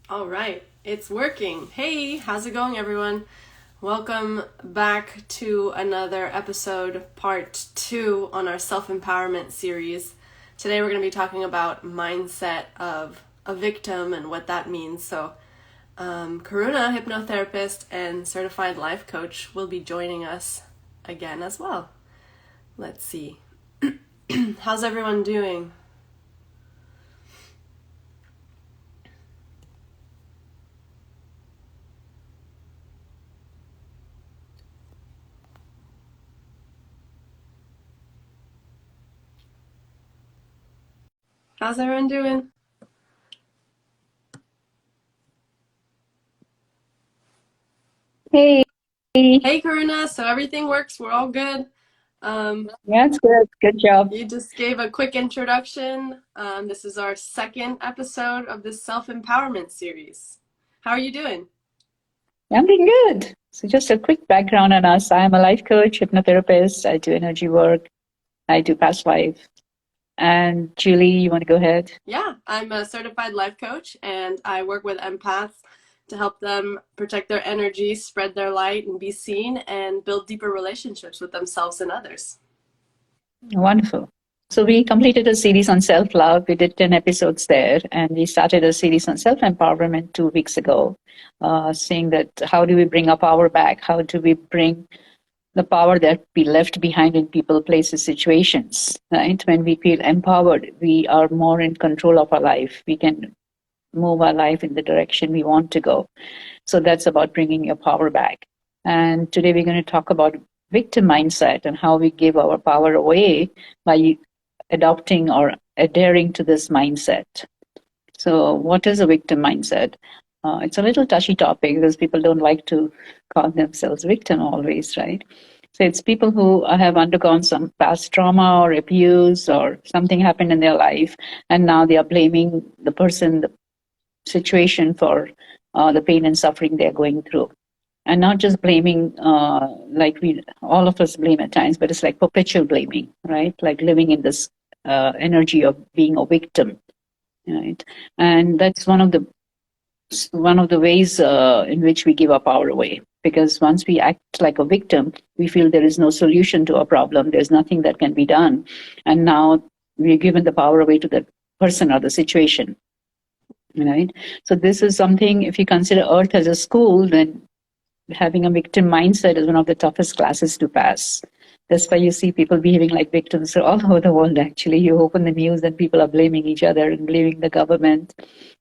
All right, it's working. Hey, how's it going, everyone? Welcome back to another episode, part 2 on our self-empowerment series. Today we're going to be talking about mindset of a victim and what that means. So, Karuna, hypnotherapist and certified life coach, will be joining us again as well. Let's see. How's everyone doing? How's everyone doing? Hey, Hey, Karuna. So everything works. We're all good. that's good. Good job. You just gave a quick introduction. This is our second episode of this self-empowerment series. How are you doing? I'm doing good. So, just a quick background on us. I'm a life coach, hypnotherapist. I do energy work. I do past life. And Julie, you want to go ahead? Yeah, I'm a certified life coach and I work with empaths to help them protect their energy, spread their light, and be seen and build deeper relationships with themselves and others. Wonderful. So, we completed a series on self love. We did 10 episodes there, and we started a series on self empowerment 2 weeks ago, saying that how do we bring our power back? How do we bring the power that we left behind in people, places, situations, right? When we feel empowered, we are more in control of our life. We can move our life in the direction we want to go. So that's about bringing your power back. And today we're going to talk about victim mindset and how we give our power away by adopting or adhering to this mindset. So, what is a victim mindset? It's a little touchy topic because people don't like to call themselves victim always, right? So it's people who have undergone some past trauma or abuse or something happened in their life, and now they are blaming the person, the situation for the pain and suffering they're going through. And not just blaming, like we all of us blame at times, but it's like perpetual blaming, right? Like living in this energy of being a victim, right? And that's one of the ways in which we give our power away. Because once we act like a victim, we feel there is no solution to a problem. There's nothing that can be done, and now we're given the power away to the person or the situation. Right. So this is something. If you consider Earth as a school, then having a victim mindset is one of the toughest classes to pass. That's why you see people behaving like victims all over the world, actually. You open the news and people are blaming each other and blaming the government,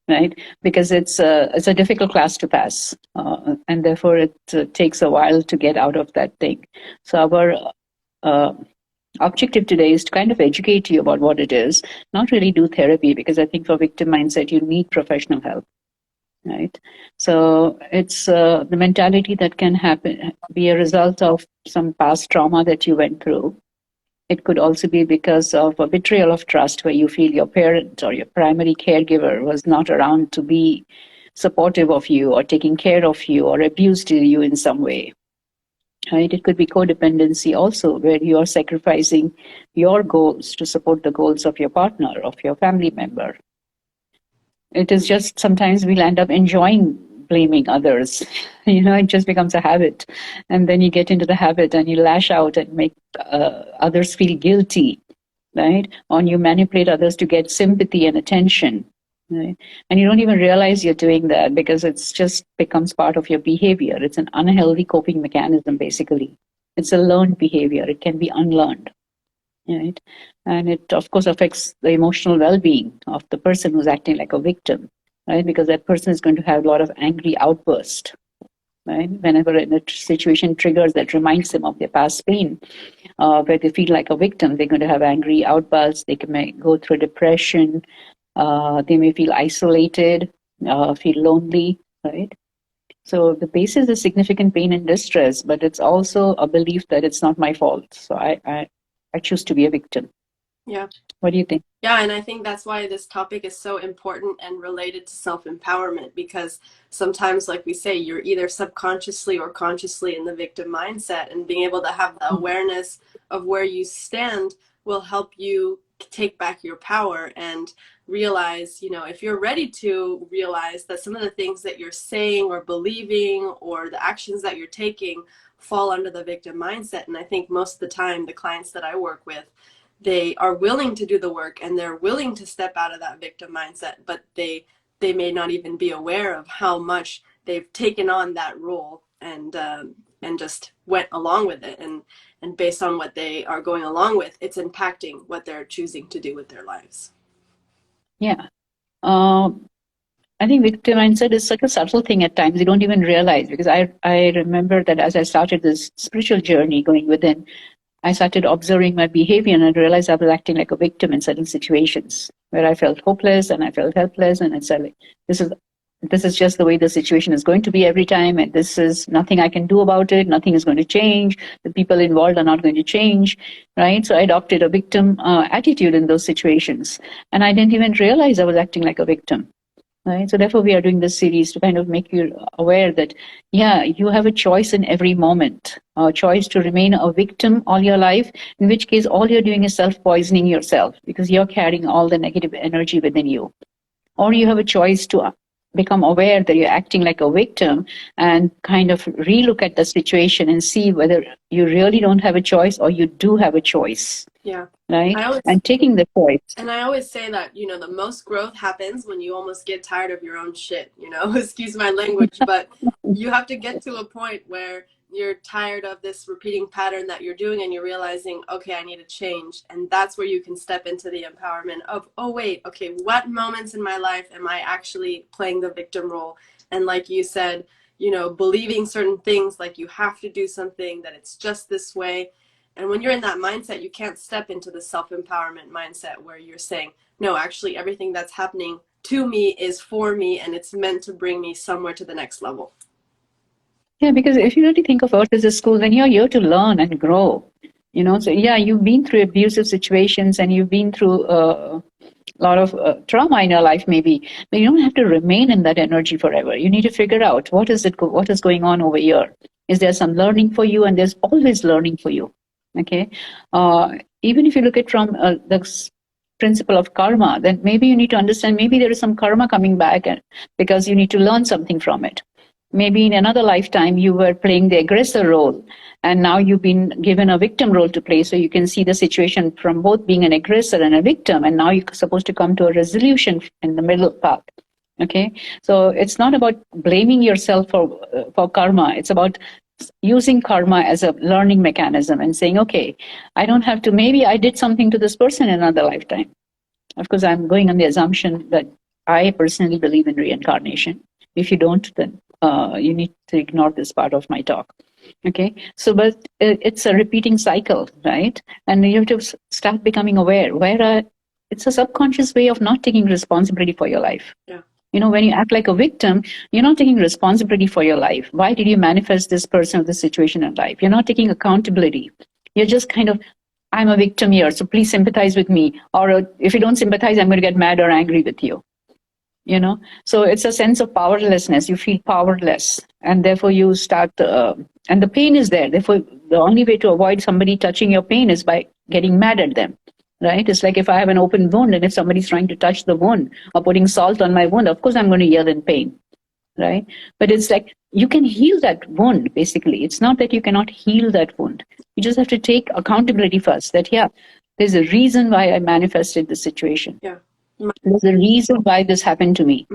right? Because it's a difficult class to pass. And therefore, it takes a while to get out of that thing. So, our uh, objective today is to kind of educate you about what it is, not really do therapy, because I think for victim mindset, you need professional help, right? So it's the mentality that can happen, be a result of some past trauma that you went through. It could also be because of a betrayal of trust, where you feel your parent or your primary caregiver was not around to be supportive of you or taking care of you or abused you in some way. Right? It could be codependency also, where you are sacrificing your goals to support the goals of your partner, of your family member. It is just sometimes we'll end up enjoying blaming others. It just becomes a habit. And then you get into the habit and you lash out and make others feel guilty, right? Or you manipulate others to get sympathy and attention. Right? And you don't even realize you're doing that because it's just becomes part of your behavior. It's an unhealthy coping mechanism, basically. It's a learned behavior. It can be unlearned, right? And it, of course, affects the emotional well-being of the person who's acting like a victim, right? Because that person is going to have a lot of angry outbursts, right? Whenever a situation triggers that reminds them of their past pain, where they feel like a victim, they're going to have angry outbursts. They may go through depression. They may feel isolated, feel lonely, right? So the basis is significant pain and distress, but it's also a belief that it's not my fault. So I choose to be a victim. Yeah. What do you think? Yeah, and I think that's why this topic is so important and related to self-empowerment because sometimes, like we say, you're either subconsciously or consciously in the victim mindset, and being able to have the awareness of where you stand will help you take back your power. And realize, if you're ready to realize that some of the things that you're saying or believing or the actions that you're taking fall under the victim mindset. And I think most of the time, the clients that I work with, they are willing to do the work and they're willing to step out of that victim mindset, but they may not even be aware of how much they've taken on that role and just went along with it, and based on what they are going along with, it's impacting what they're choosing to do with their lives. Yeah. I think victim mindset is such a subtle thing at times you don't even realize, because I remember that as I started this spiritual journey going within, I started observing my behavior and I realized I was acting like a victim in certain situations where I felt hopeless and I felt helpless, and I said, like, this is just the way the situation is going to be every time, and this is nothing I can do about it. Nothing is going to change. The people involved are not going to change, right? So I adopted a victim attitude in those situations, and I didn't even realize I was acting like a victim. Right. So therefore, we are doing this series to kind of make you aware that, yeah, you have a choice in every moment, a choice to remain a victim all your life, in which case all you're doing is self-poisoning yourself because you're carrying all the negative energy within you. Or you have a choice to become aware that you're acting like a victim and kind of relook at the situation and see whether you really don't have a choice or you do have a choice. Yeah. Right? And taking the choice. And I always say that, the most growth happens when you almost get tired of your own shit, excuse my language, but you have to get to a point where you're tired of this repeating pattern that you're doing and you're realizing, okay, I need to change. And that's where you can step into the empowerment of, oh, wait, okay, what moments in my life am I actually playing the victim role? And like you said, believing certain things, like you have to do something, that it's just this way. And when you're in that mindset, you can't step into the self-empowerment mindset where you're saying, no, actually everything that's happening to me is for me and it's meant to bring me somewhere to the next level. Yeah, because if you really think of Earth as a school, then you're here to learn and grow. So yeah, you've been through abusive situations and you've been through a lot of trauma in your life, maybe, but you don't have to remain in that energy forever. You need to figure out what is going on over here. Is there some learning for you? And there's always learning for you. Okay, even if you look at from the principle of karma, then maybe you need to understand maybe there is some karma coming back, because you need to learn something from it. Maybe in another lifetime you were playing the aggressor role, and now you've been given a victim role to play. So you can see the situation from both being an aggressor and a victim, and now you're supposed to come to a resolution in the middle path. Okay, so it's not about blaming yourself for karma. It's about using karma as a learning mechanism and saying, okay, I don't have to, maybe I did something to this person in another lifetime. Of course, I'm going on the assumption that I personally believe in reincarnation. If you don't, then you need to ignore this part of my talk. Okay, so but it's a repeating cycle, right? And you have to start becoming aware. It's a subconscious way of not taking responsibility for your life. Yeah. When you act like a victim, you're not taking responsibility for your life. Why did you manifest this person or this situation in life? You're not taking accountability. You're just kind of, I'm a victim here, so please sympathize with me. Or if you don't sympathize, I'm going to get mad or angry with you. So it's a sense of powerlessness. You feel powerless, and therefore you start, and the pain is there. Therefore, the only way to avoid somebody touching your pain is by getting mad at them. Right? It's like if I have an open wound and if somebody's trying to touch the wound or putting salt on my wound, of course I'm going to yell in pain. Right? But it's like you can heal that wound, basically. It's not that you cannot heal that wound. You just have to take accountability first that, yeah, there's a reason why I manifested the situation. Yeah. There's a reason why this happened to me.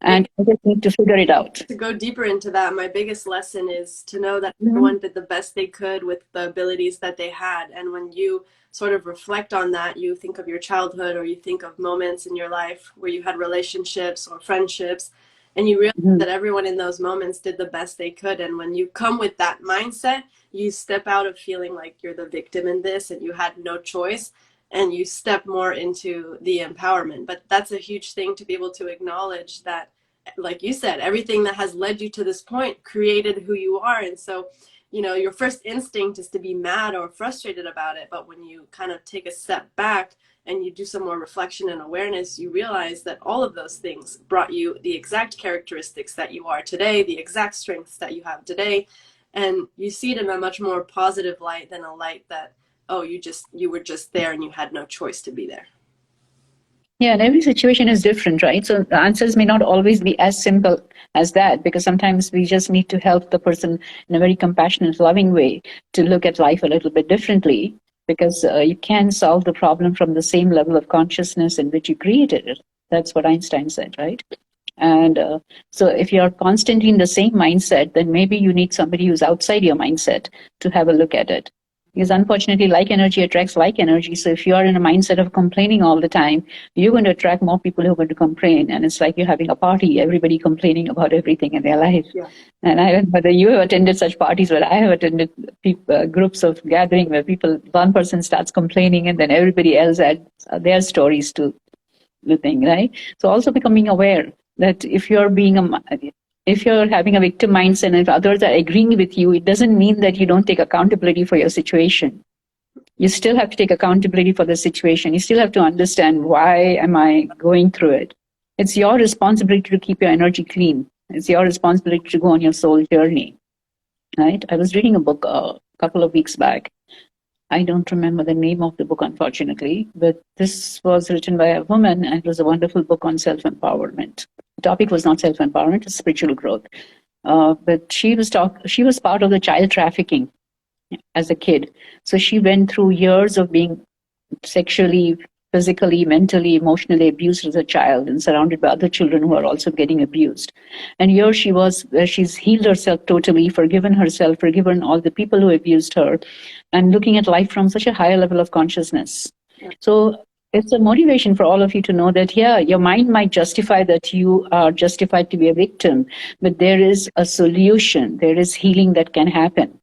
And I just need to figure it out. To go deeper into that, my biggest lesson is to know that everyone did the best they could with the abilities that they had. And when you sort of reflect on that, you think of your childhood or you think of moments in your life where you had relationships or friendships, and you realize that everyone in those moments did the best they could. And when you come with that mindset, you step out of feeling like you're the victim in this and you had no choice, and you step more into the empowerment. But that's a huge thing to be able to acknowledge that, like you said, everything that has led you to this point created who you are. And so, your first instinct is to be mad or frustrated about it. But when you kind of take a step back and you do some more reflection and awareness, you realize that all of those things brought you the exact characteristics that you are today, the exact strengths that you have today. And you see it in a much more positive light than a light that, oh, you were just there and you had no choice to be there. Yeah, and every situation is different, right? So the answers may not always be as simple as that, because sometimes we just need to help the person in a very compassionate, loving way to look at life a little bit differently, because you can solve the problem from the same level of consciousness in which you created it. That's what Einstein said, right? And so if you're constantly in the same mindset, then maybe you need somebody who's outside your mindset to have a look at it. Because unfortunately, like energy attracts like energy. So if you are in a mindset of complaining all the time, you're going to attract more people who are going to complain. And it's like you're having a party, everybody complaining about everything in their life. Yeah. And I don't know whether you have attended such parties, but I have attended groups of gathering where one person starts complaining and then everybody else adds their stories to the thing, right? So also becoming aware that if you're having a victim mindset and if others are agreeing with you, it doesn't mean that you don't take accountability for your situation. You still have to take accountability for the situation. You still have to understand, why am I going through it? It's your responsibility to keep your energy clean. It's your responsibility to go on your soul journey, right? I was reading a book a couple of weeks back. I don't remember the name of the book, unfortunately, but this was written by a woman and it was a wonderful book on self-empowerment. The topic was not self-empowerment, it's spiritual growth. But she was part of the child trafficking as a kid. So she went through years of being sexually, physically, mentally, emotionally abused as a child and surrounded by other children who are also getting abused. And here she was, where she's healed herself totally, forgiven all the people who abused her, and looking at life from such a higher level of consciousness. Yeah. So it's a motivation for all of you to know that, yeah, your mind might justify that you are justified to be a victim, but there is a solution. There is healing that can happen.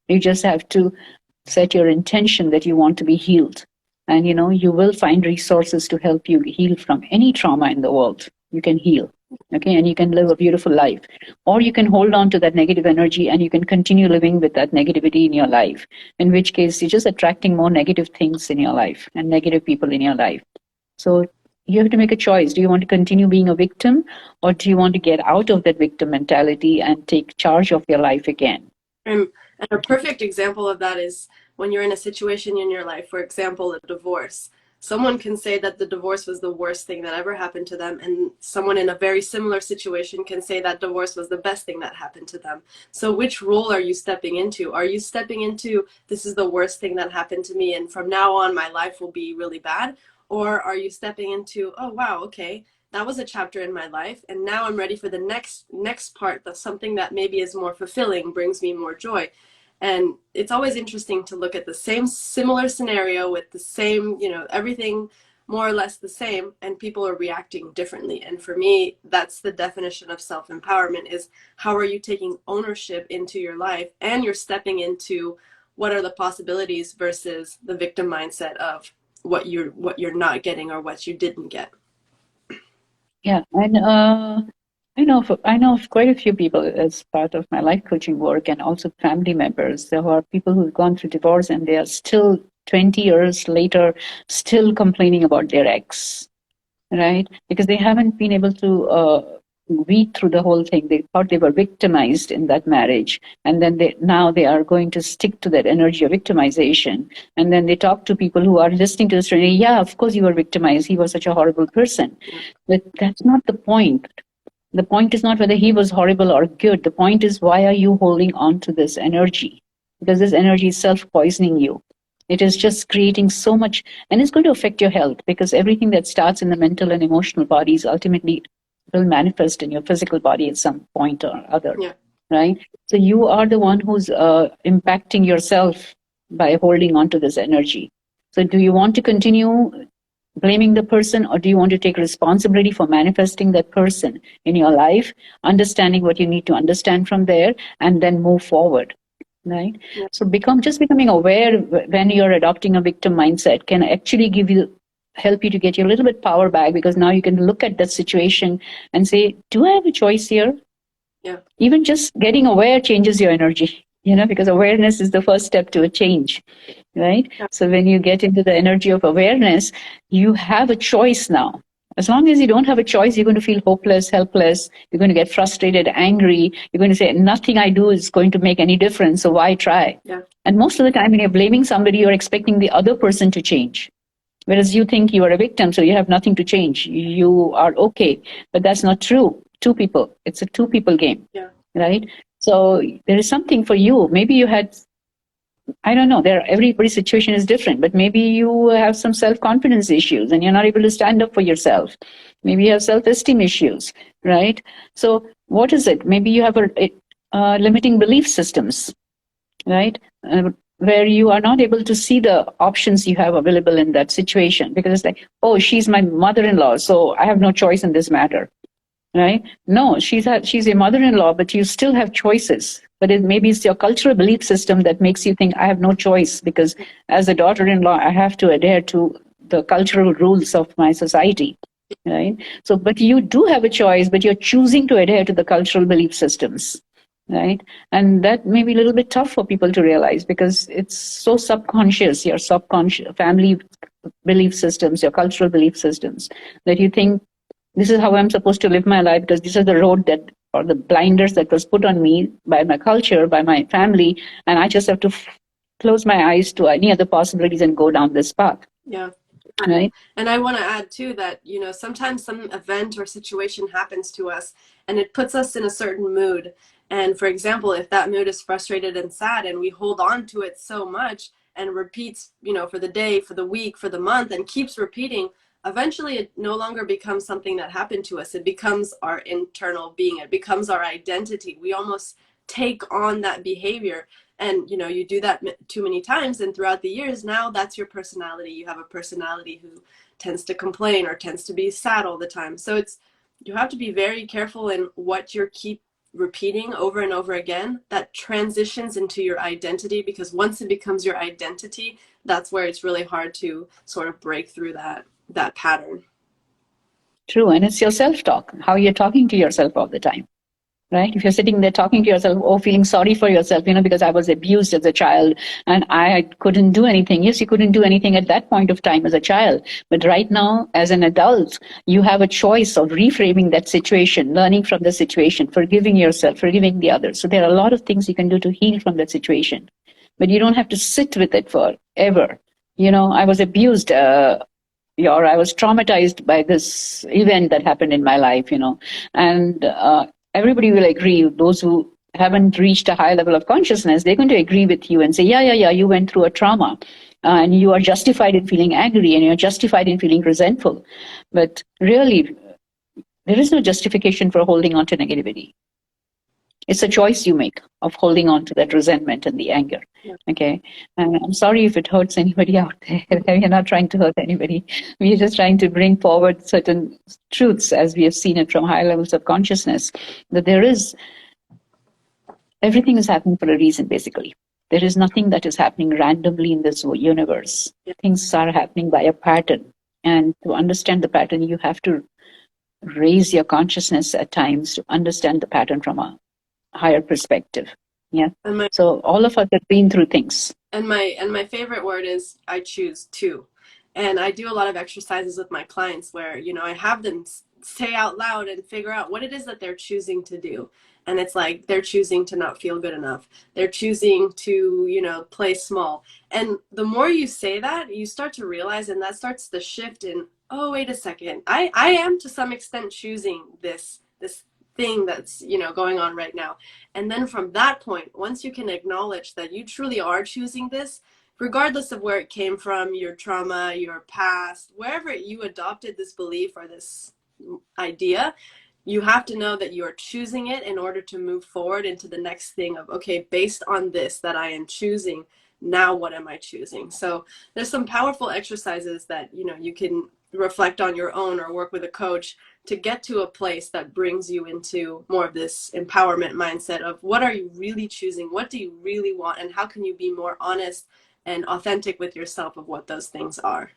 You just have to set your intention that you want to be healed. And, you will find resources to help you heal from any trauma in the world. You can heal, okay? And you can live a beautiful life. Or you can hold on to that negative energy and you can continue living with that negativity in your life, in which case you're just attracting more negative things in your life and negative people in your life. So you have to make a choice. Do you want to continue being a victim, or do you want to get out of that victim mentality and take charge of your life again? And a perfect example of that is when you're in a situation in your life, for example, a divorce. Someone can say that the divorce was the worst thing that ever happened to them, and someone in a very similar situation can say that divorce was the best thing that happened to them. So which role are you stepping into? Are you stepping into, this is the worst thing that happened to me, and from now on my life will be really bad? Or are you stepping into, oh wow, okay, that was a chapter in my life, and now I'm ready for the next part, that's something that maybe is more fulfilling, brings me more joy. And it's always interesting to look at the same similar scenario with the same, everything more or less the same, and people are reacting differently. And for me, that's the definition of self-empowerment, is how are you taking ownership into your life, and you're stepping into what are the possibilities versus the victim mindset of what you're not getting or what you didn't get. Yeah, and I know of quite a few people as part of my life coaching work, and also family members. There are people who've gone through divorce and they are still 20 years later still complaining about their ex, right? Because they haven't been able to weed through the whole thing. They thought they were victimized in that marriage, and then now they are going to stick to that energy of victimization. And then they talk to people who are listening to this story. Yeah, of course you were victimized. He was such a horrible person. But that's not the point. The point is not whether he was horrible or good. The point is, why are you holding on to this energy? Because this energy is self-poisoning you. It is just creating so much, and it's going to affect your health, because everything that starts in the mental and emotional bodies ultimately will manifest in your physical body at some point or other, right? So you are the one who's impacting yourself by holding on to this energy. So do you want to continue blaming the person, or do you want to take responsibility for manifesting that person in your life, understanding what you need to understand from there, and then move forward, right? Yeah. So becoming aware when you're adopting a victim mindset can actually help you to get your little bit power back, because now you can look at that situation and say, do I have a choice here? Yeah. Even just getting aware changes your energy, because awareness is the first step to a change, right? Yeah. So when you get into the energy of awareness, you have a choice now. As long as you don't have a choice, you're going to feel hopeless, helpless. You're going to get frustrated, angry. You're going to say, nothing I do is going to make any difference, so why try? Yeah. And most of the time when you're blaming somebody, you're expecting the other person to change. Whereas you think you are a victim, so you have nothing to change. You are okay. But that's not true. Two people. It's a two people game. Yeah. Right? So there is something for you. Maybe you had, I don't know, everybody's situation is different, but maybe you have some self-confidence issues and you're not able to stand up for yourself. Maybe you have self-esteem issues, right? So what is it? Maybe you have limiting belief systems, right? Where you are not able to see the options you have available in that situation because it's like, oh, she's my mother-in-law, so I have no choice in this matter, right? No, she's a mother-in-law, but you still have choices. But maybe it's your cultural belief system that makes you think I have no choice because as a daughter-in-law, I have to adhere to the cultural rules of my society, right? So, but you do have a choice, but you're choosing to adhere to the cultural belief systems, right? And that may be a little bit tough for people to realize because it's so subconscious, your subconscious family belief systems, your cultural belief systems, that you think this is how I'm supposed to live my life because this is the road that, or the blinders that was put on me by my culture, by my family, and I just have to close my eyes to any other possibilities and go down this path. Yeah. Right. And I want to add too that, sometimes some event or situation happens to us and it puts us in a certain mood. And for example, if that mood is frustrated and sad and we hold on to it so much and repeats, for the day, for the week, for the month, and keeps repeating, eventually it no longer becomes something that happened to us. It becomes our internal being. It becomes our identity. We almost take on that behavior. And you do that too many times, and throughout the years, now that's your personality. You have a personality who tends to complain or tends to be sad all the time. So you have to be very careful in what you keep repeating over and over again. That transitions into your identity, because once it becomes your identity, that's where it's really hard to sort of break through that pattern. True, and it's your self-talk, how you're talking to yourself all the time. Right? If you're sitting there talking to yourself, or feeling sorry for yourself, because I was abused as a child and I couldn't do anything. Yes, you couldn't do anything at that point of time as a child. But right now, as an adult, you have a choice of reframing that situation, learning from the situation, forgiving yourself, forgiving the others. So there are a lot of things you can do to heal from that situation. But you don't have to sit with it forever. I was abused. I was traumatized by this event that happened in my life, and everybody will agree. Those who haven't reached a high level of consciousness, they're going to agree with you and say, yeah, you went through a trauma and you are justified in feeling angry and you're justified in feeling resentful. But really, there is no justification for holding on to negativity. It's a choice you make of holding on to that resentment and the anger. Yeah. Okay. And I'm sorry if it hurts anybody out there. We're not trying to hurt anybody. We're just trying to bring forward certain truths as we have seen it from high levels of consciousness, that everything is happening for a reason, basically. There is nothing that is happening randomly in this universe. Yeah. Things are happening by a pattern. And to understand the pattern, you have to raise your consciousness at times to understand the pattern from a higher perspective. Yeah. So all of us have been through things. And my favorite word is I choose to. And I do a lot of exercises with my clients where, I have them say out loud and figure out what it is that they're choosing to do. And it's like they're choosing to not feel good enough. They're choosing to, play small. And the more you say that, you start to realize, and that starts the shift in, oh, wait a second. I am to some extent choosing this thing that's going on right now. And then from that point, once you can acknowledge that you truly are choosing this, regardless of where it came from, your trauma, your past, wherever you adopted this belief or this idea, you have to know that you're choosing it in order to move forward into the next thing of, okay, based on this that I am choosing, now what am I choosing? So there's some powerful exercises that you can reflect on your own or work with a coach to get to a place that brings you into more of this empowerment mindset of what are you really choosing? What do you really want? And how can you be more honest and authentic with yourself of what those things are?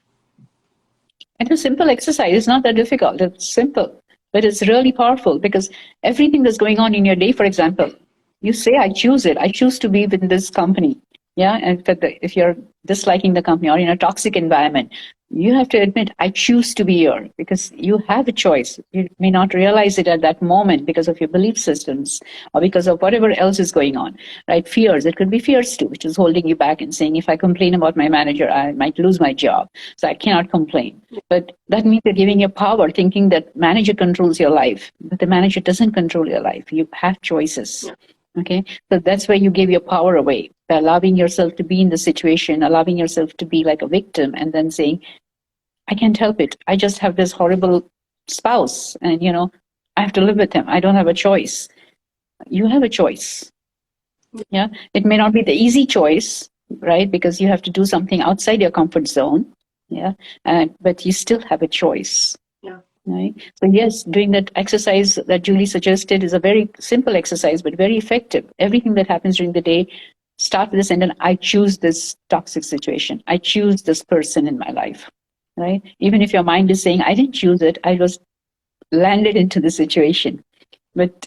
It's a simple exercise. It's not that difficult. It's simple, but it's really powerful because everything that's going on in your day, for example, you say, I choose it. I choose to be with this company. Yeah, and if you're disliking the company or in a toxic environment, you have to admit, I choose to be here, because you have a choice. You may not realize it at that moment because of your belief systems or because of whatever else is going on, right? Fears, it could be fears too, which is holding you back and saying, if I complain about my manager, I might lose my job. So I cannot complain. But that means you're giving you power, thinking that manager controls your life. But the manager doesn't control your life. You have choices. Yeah. Okay, so that's where you give your power away, by allowing yourself to be in the situation, allowing yourself to be like a victim, and then saying, I can't help it. I just have this horrible spouse, and I have to live with him. I don't have a choice. You have a choice. Yeah, it may not be the easy choice, right? Because you have to do something outside your comfort zone. Yeah, but you still have a choice. Yeah. Right. So yes, doing that exercise that Julie suggested is a very simple exercise, but very effective. Everything that happens during the day, start with this and then I choose this toxic situation. I choose this person in my life. Right. Even if your mind is saying, I didn't choose it, I was landed into the situation. But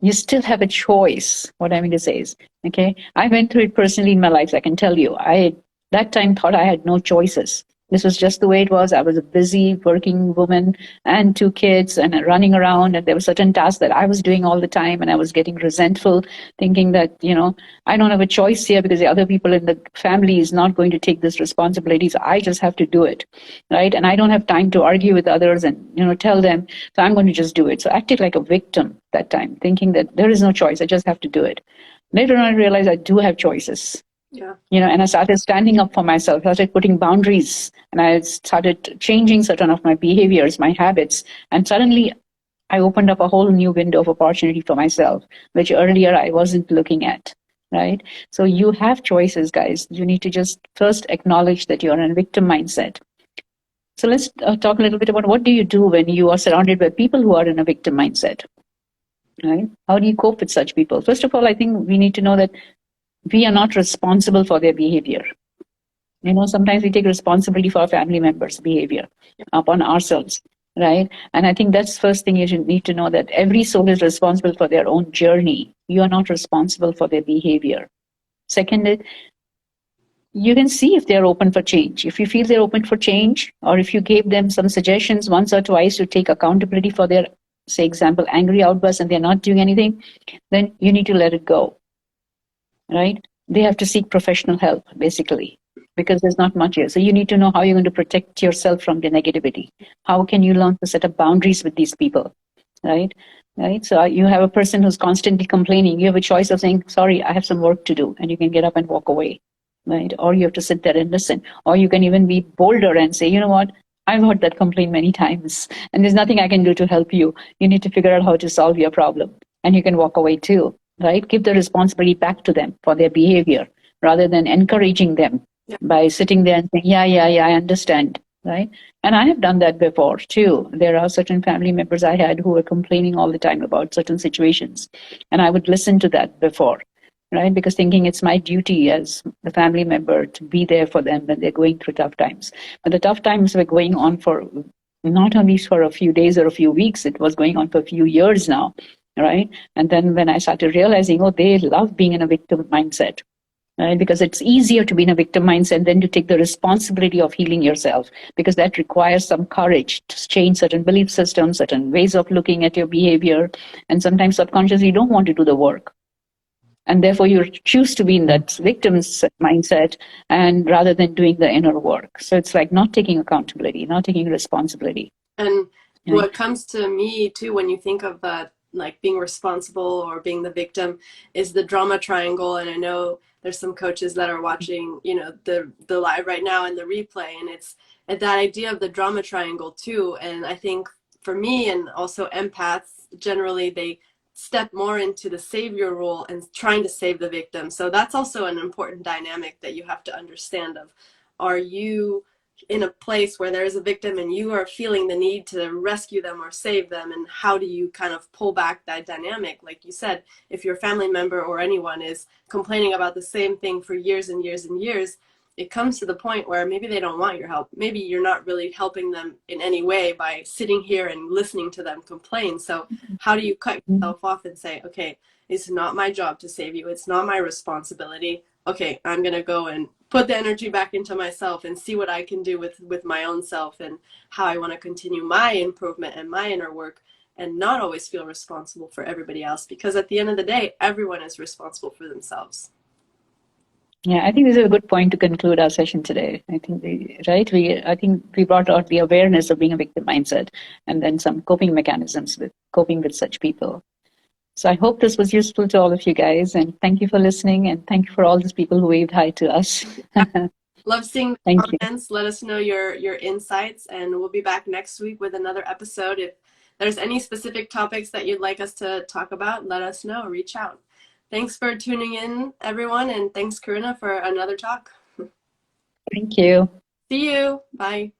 you still have a choice. What I mean to say is, okay, I went through it personally in my life. I can tell you, I that time thought I had no choices. This was just the way it was. I was a busy working woman and two kids and running around, and there were certain tasks that I was doing all the time, and I was getting resentful, thinking that, I don't have a choice here because the other people in the family is not going to take this responsibility. So I just have to do it, right? And I don't have time to argue with others and, tell them. So I'm going to just do it. So I acted like a victim that time, thinking that there is no choice. I just have to do it. Later on, I realized I do have choices. Yeah. And I started standing up for myself. I started putting boundaries, and I started changing certain of my behaviors, my habits. And suddenly I opened up a whole new window of opportunity for myself, which earlier I wasn't looking at. Right. So you have choices, guys. You need to just first acknowledge that you're in a victim mindset. So let's talk a little bit about, what do you do when you are surrounded by people who are in a victim mindset? Right. How do you cope with such people? First of all, I think we need to know that we are not responsible for their behavior. Sometimes we take responsibility for our family members' behavior upon ourselves, right? And I think that's first thing you should need to know, that every soul is responsible for their own journey. You are not responsible for their behavior. Second is, you can see if they're open for change. If you feel they're open for change, or if you gave them some suggestions once or twice to take accountability for their, say, example, angry outbursts, and they're not doing anything, then you need to let it go, right? They have to seek professional help, basically, because there's not much here. So you need to know how you're going to protect yourself from the negativity. How can you learn to set up boundaries with these people, right? Right. So you have a person who's constantly complaining. You have a choice of saying, sorry, I have some work to do, and you can get up and walk away, right? Or you have to sit there and listen. Or you can even be bolder and say, you know what? I've heard that complaint many times, and there's nothing I can do to help you. You need to figure out how to solve your problem, and you can walk away too, right? Give the responsibility back to them for their behavior, rather than encouraging them by sitting there and saying, yeah, I understand, right? And I have done that before too. There are certain family members I had who were complaining all the time about certain situations, and I would listen to that before, right? Because thinking it's my duty as the family member to be there for them when they're going through tough times. But the tough times were going on for not only for a few days or a few weeks, it was going on for a few years now, right? And then when I started realizing, oh, they love being in a victim mindset, right? Because it's easier to be in a victim mindset than to take the responsibility of healing yourself, because that requires some courage to change certain belief systems, certain ways of looking at your behavior. And sometimes subconsciously you don't want to do the work. And therefore you choose to be in that victim's mindset, and rather than doing the inner work. So it's like not taking accountability, not taking responsibility. And what comes to me too when you think of that, like being responsible or being the victim, is the drama triangle. And I know there's some coaches that are watching, the live right now and the replay, and it's that idea of the drama triangle too. And I think for me, and also empaths generally, they step more into the savior role and trying to save the victim. So that's also an important dynamic that you have to understand of, are you in a place where there is a victim and you are feeling the need to rescue them or save them, and how do you kind of pull back that dynamic? Like you said, if your family member or anyone is complaining about the same thing for years and years and years, it comes to the point where maybe they don't want your help. Maybe you're not really helping them in any way by sitting here and listening to them complain. So how do you cut yourself off and say, okay, it's not my job to save you. It's not my responsibility. Okay, I'm going to go and put the energy back into myself and see what I can do with my own self and how I want to continue my improvement and my inner work, and not always feel responsible for everybody else, because at the end of the day, everyone is responsible for themselves. Yeah, I think this is a good point to conclude our session today. I think I think we brought out the awareness of being a victim mindset, and then some coping mechanisms with coping with such people. So I hope this was useful to all of you guys, and thank you for listening, and thank you for all these people who waved hi to us. Love seeing the Thank comments. Let us know your insights, and we'll be back next week with another episode. If there's any specific topics that you'd like us to talk about, let us know. Reach out. Thanks for tuning in, everyone, and thanks, Karuna, for another talk. Thank you. See you. Bye.